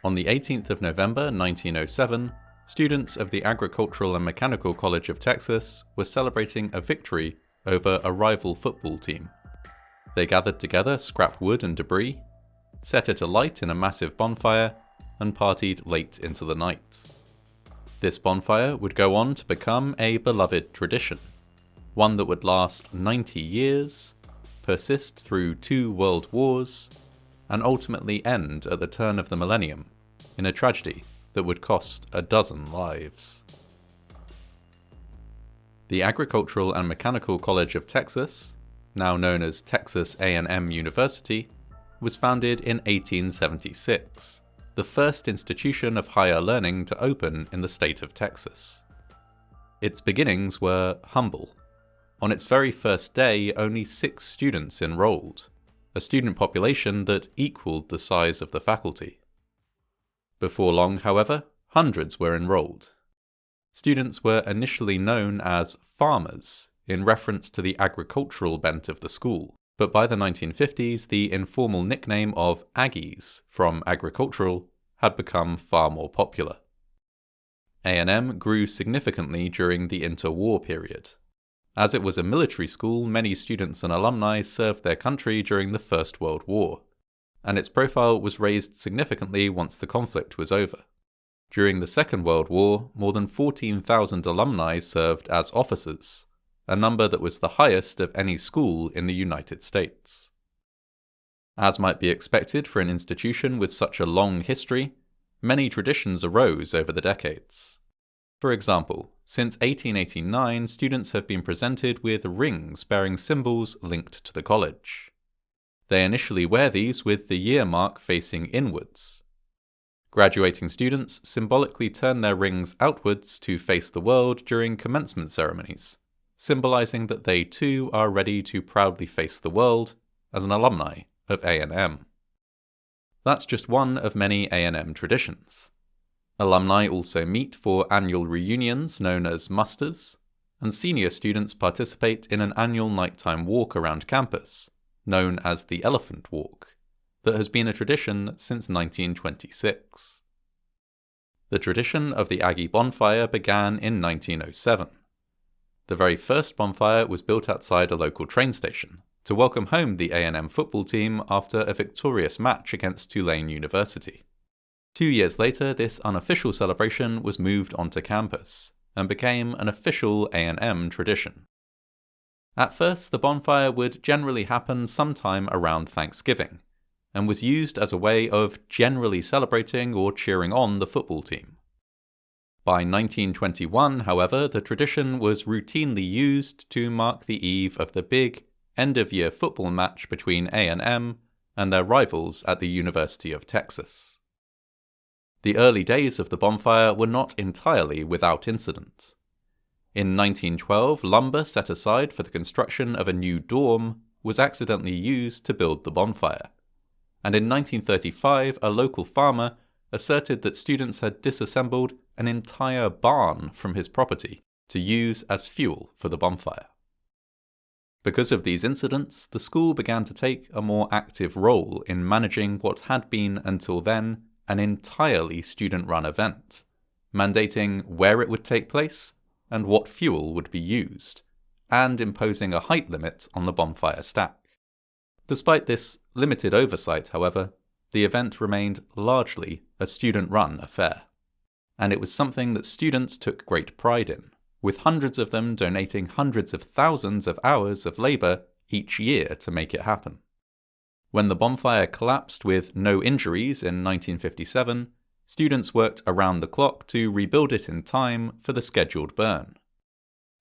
On the 18th of November 1907, students of the Agricultural and Mechanical College of Texas were celebrating a victory over a rival football team. They gathered together scrap wood and debris, set it alight in a massive bonfire, and partied late into the night. This bonfire would go on to become a beloved tradition, one that would last 90 years, persist through 2 world wars, and ultimately end at the turn of the millennium in a tragedy that would cost a dozen lives. The Agricultural and Mechanical College of Texas, now known as Texas A&M University, was founded in 1876, the first institution of higher learning to open in the state of Texas. Its beginnings were humble. On its very first day, only 6 students enrolled, a student population that equaled the size of the faculty. Before long, however, hundreds were enrolled. Students were initially known as farmers, in reference to the agricultural bent of the school, but by the 1950s the informal nickname of Aggies from agricultural had become far more popular. A&M grew significantly during the interwar period. As it was a military school, many students and alumni served their country during the First World War, and its profile was raised significantly once the conflict was over. During the Second World War, more than 14,000 alumni served as officers, a number that was the highest of any school in the United States. As might be expected for an institution with such a long history, many traditions arose over the decades. For example, since 1889, students have been presented with rings bearing symbols linked to the college. They initially wear these with the year mark facing inwards. Graduating students symbolically turn their rings outwards to face the world during commencement ceremonies, symbolizing that they too are ready to proudly face the world as an alumni of A&M. That's just one of many A&M traditions. Alumni also meet for annual reunions known as musters, and senior students participate in an annual nighttime walk around campus, known as the Elephant Walk, that has been a tradition since 1926. The tradition of the Aggie Bonfire began in 1907. The very first bonfire was built outside a local train station to welcome home the A&M football team after a victorious match against Tulane University. 2 years later, this unofficial celebration was moved onto campus and became an official A&M tradition. At first, the bonfire would generally happen sometime around Thanksgiving, and was used as a way of generally celebrating or cheering on the football team. By 1921, however, the tradition was routinely used to mark the eve of the big, end-of-year football match between A&M and their rivals at the University of Texas. The early days of the bonfire were not entirely without incident. In 1912, lumber set aside for the construction of a new dorm was accidentally used to build the bonfire, and in 1935 a local farmer asserted that students had disassembled an entire barn from his property to use as fuel for the bonfire. Because of these incidents, the school began to take a more active role in managing what had been until then an entirely student-run event, mandating where it would take place and what fuel would be used, and imposing a height limit on the bonfire stack. Despite this limited oversight, however, the event remained largely a student-run affair, and it was something that students took great pride in, with hundreds of them donating hundreds of thousands of hours of labour each year to make it happen. When the bonfire collapsed with no injuries in 1957, students worked around the clock to rebuild it in time for the scheduled burn.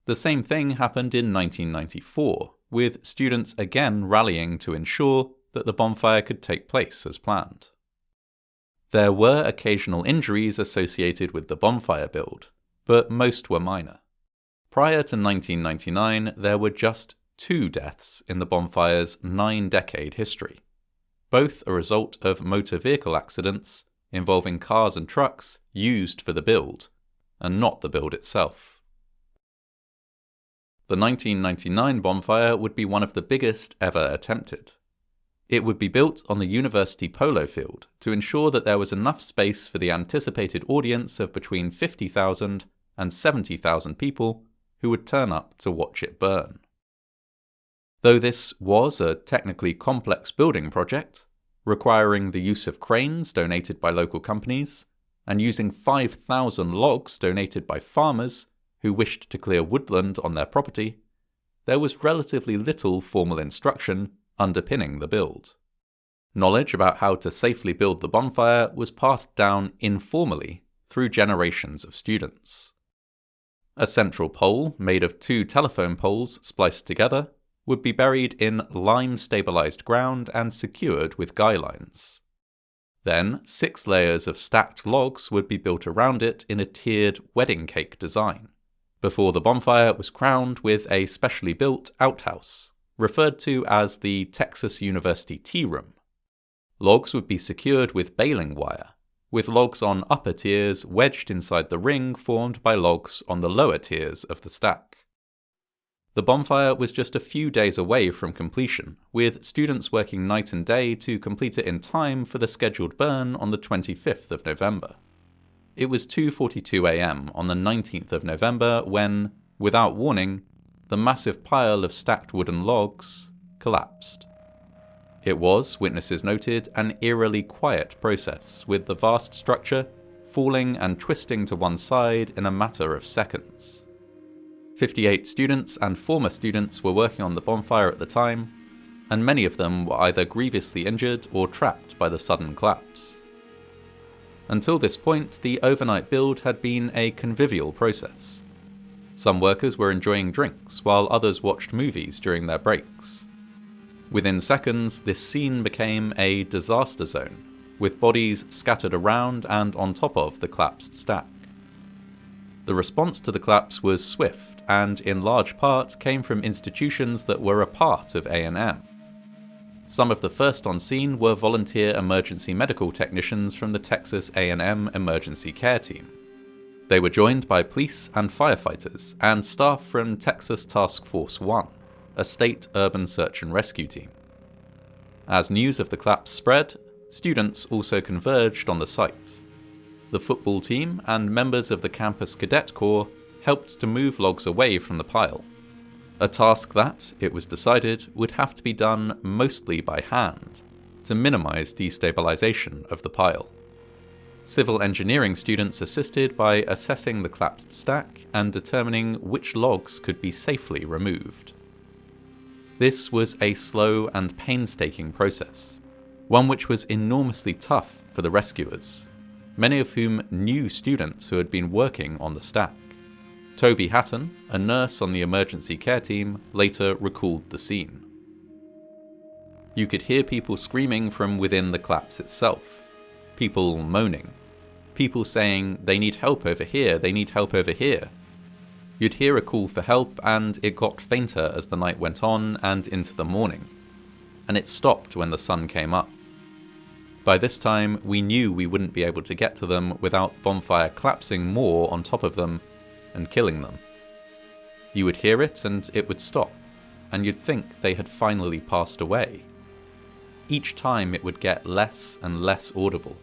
The same thing happened in 1994, with students again rallying to ensure that the bonfire could take place as planned. There were occasional injuries associated with the bonfire build, but most were minor. Prior to 1999, there were just 2 deaths in the bonfire's 9-decade history, both a result of motor vehicle accidents involving cars and trucks used for the build, and not the build itself. The 1999 bonfire would be one of the biggest ever attempted. It would be built on the university polo field to ensure that there was enough space for the anticipated audience of between 50,000 and 70,000 people who would turn up to watch it burn. Though this was a technically complex building project, requiring the use of cranes donated by local companies, and using 5,000 logs donated by farmers who wished to clear woodland on their property, there was relatively little formal instruction underpinning the build. Knowledge about how to safely build the bonfire was passed down informally through generations of students. A central pole, made of 2 telephone poles spliced together, would be buried in lime-stabilized ground and secured with guy lines. Then, 6 layers of stacked logs would be built around it in a tiered wedding cake design, before the bonfire was crowned with a specially built outhouse, referred to as the Texas University Tea Room. Logs would be secured with baling wire, with logs on upper tiers wedged inside the ring formed by logs on the lower tiers of the stack. The bonfire was just a few days away from completion, with students working night and day to complete it in time for the scheduled burn on the 25th of November. It was 2:42 a.m. on the 19th of November when, without warning, the massive pile of stacked wooden logs collapsed. It was, witnesses noted, an eerily quiet process, with the vast structure falling and twisting to one side in a matter of seconds. 58 students and former students were working on the bonfire at the time, and many of them were either grievously injured or trapped by the sudden collapse. Until this point, the overnight build had been a convivial process. Some workers were enjoying drinks, while others watched movies during their breaks. Within seconds, this scene became a disaster zone, with bodies scattered around and on top of the collapsed stack. The response to the collapse was swift, and in large part came from institutions that were a part of A&M. Some of the first on scene were volunteer emergency medical technicians from the Texas A&M Emergency Care Team. They were joined by police and firefighters, and staff from Texas Task Force 1, a state urban search and rescue team. As news of the collapse spread, students also converged on the site. The football team and members of the campus cadet corps helped to move logs away from the pile, a task that, it was decided, would have to be done mostly by hand to minimize destabilization of the pile. Civil engineering students assisted by assessing the collapsed stack and determining which logs could be safely removed. This was a slow and painstaking process, one which was enormously tough for the rescuers, many of whom knew students who had been working on the stack. Toby Hatton, a nurse on the emergency care team, later recalled the scene. You could hear people screaming from within the collapse itself, people moaning, people saying, "They need help over here, they need help over here." You'd hear a call for help, and it got fainter as the night went on and into the morning, and it stopped when the sun came up. By this time, we knew we wouldn't be able to get to them without Bonfire collapsing more on top of them and killing them. You would hear it and it would stop, and you'd think they had finally passed away. Each time it would get less and less audible.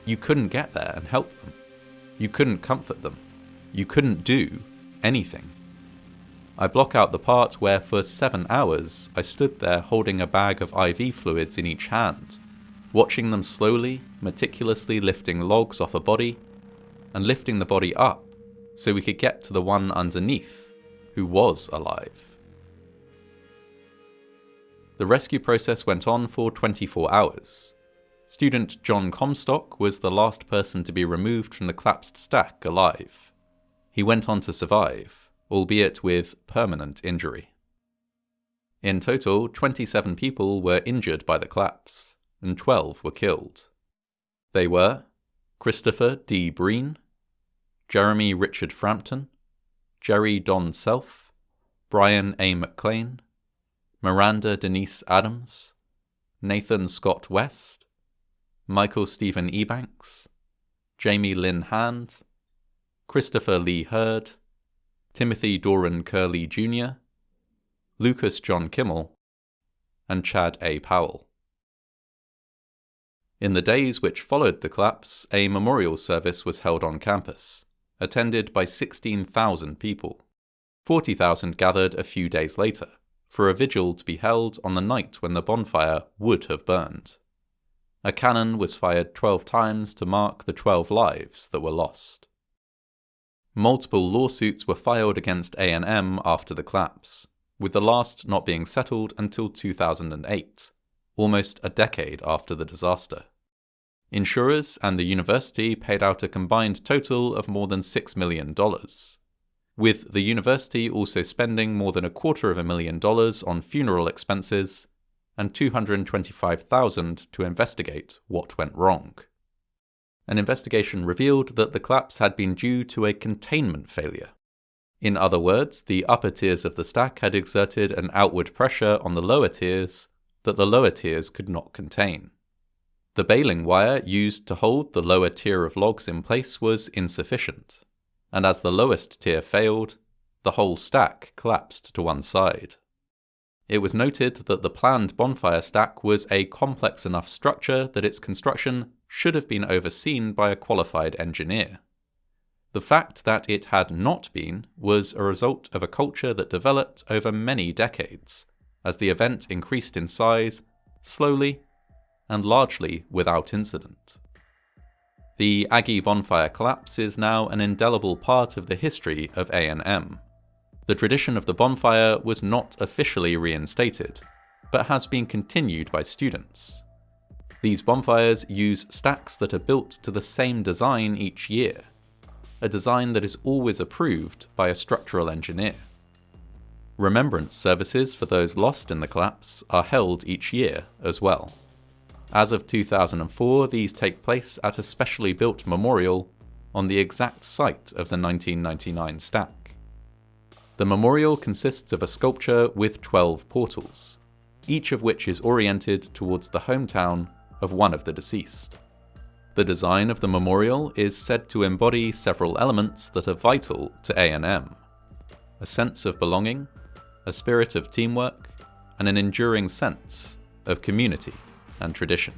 You couldn't get there and help them. You couldn't comfort them. You couldn't do anything. I block out the part where for 7 hours I stood there holding a bag of IV fluids in each hand, watching them slowly, meticulously lifting logs off a body, and lifting the body up so we could get to the one underneath, who was alive. The rescue process went on for 24 hours. Student John Comstock was the last person to be removed from the collapsed stack alive. He went on to survive, albeit with permanent injury. In total, 27 people were injured by the collapse, and 12 were killed. They were Christopher D. Breen, Jeremy Richard Frampton, Jerry Don Self, Brian A. McClain, Miranda Denise Adams, Nathan Scott West, Michael Stephen Ebanks, Jamie Lynn Hand, Christopher Lee Hurd, Timothy Doran Curley Jr., Lucas John Kimmel, and Chad A. Powell. In the days which followed the collapse, a memorial service was held on campus, attended by 16,000 people. 40,000 gathered a few days later, for a vigil to be held on the night when the bonfire would have burned. A cannon was fired 12 times to mark the 12 lives that were lost. Multiple lawsuits were filed against A&M after the collapse, with the last not being settled until 2008, almost a decade after the disaster. Insurers and the university paid out a combined total of more than $6 million, with the university also spending more than $250,000 on funeral expenses and $225,000 to investigate what went wrong. An investigation revealed that the collapse had been due to a containment failure. In other words, the upper tiers of the stack had exerted an outward pressure on the lower tiers that the lower tiers could not contain. The baling wire used to hold the lower tier of logs in place was insufficient, and as the lowest tier failed, the whole stack collapsed to one side. It was noted that the planned bonfire stack was a complex enough structure that its construction should have been overseen by a qualified engineer. The fact that it had not been was a result of a culture that developed over many decades, as the event increased in size, slowly, and largely without incident. The Aggie Bonfire collapse is now an indelible part of the history of A&M. The tradition of the bonfire was not officially reinstated, but has been continued by students. These bonfires use stacks that are built to the same design each year, a design that is always approved by a structural engineer. Remembrance services for those lost in the collapse are held each year as well. As of 2004, these take place at a specially built memorial on the exact site of the 1999 stack. The memorial consists of a sculpture with 12 portals, each of which is oriented towards the hometown of one of the deceased. The design of the memorial is said to embody several elements that are vital to A&M: a sense of belonging, a spirit of teamwork, and an enduring sense of community and tradition.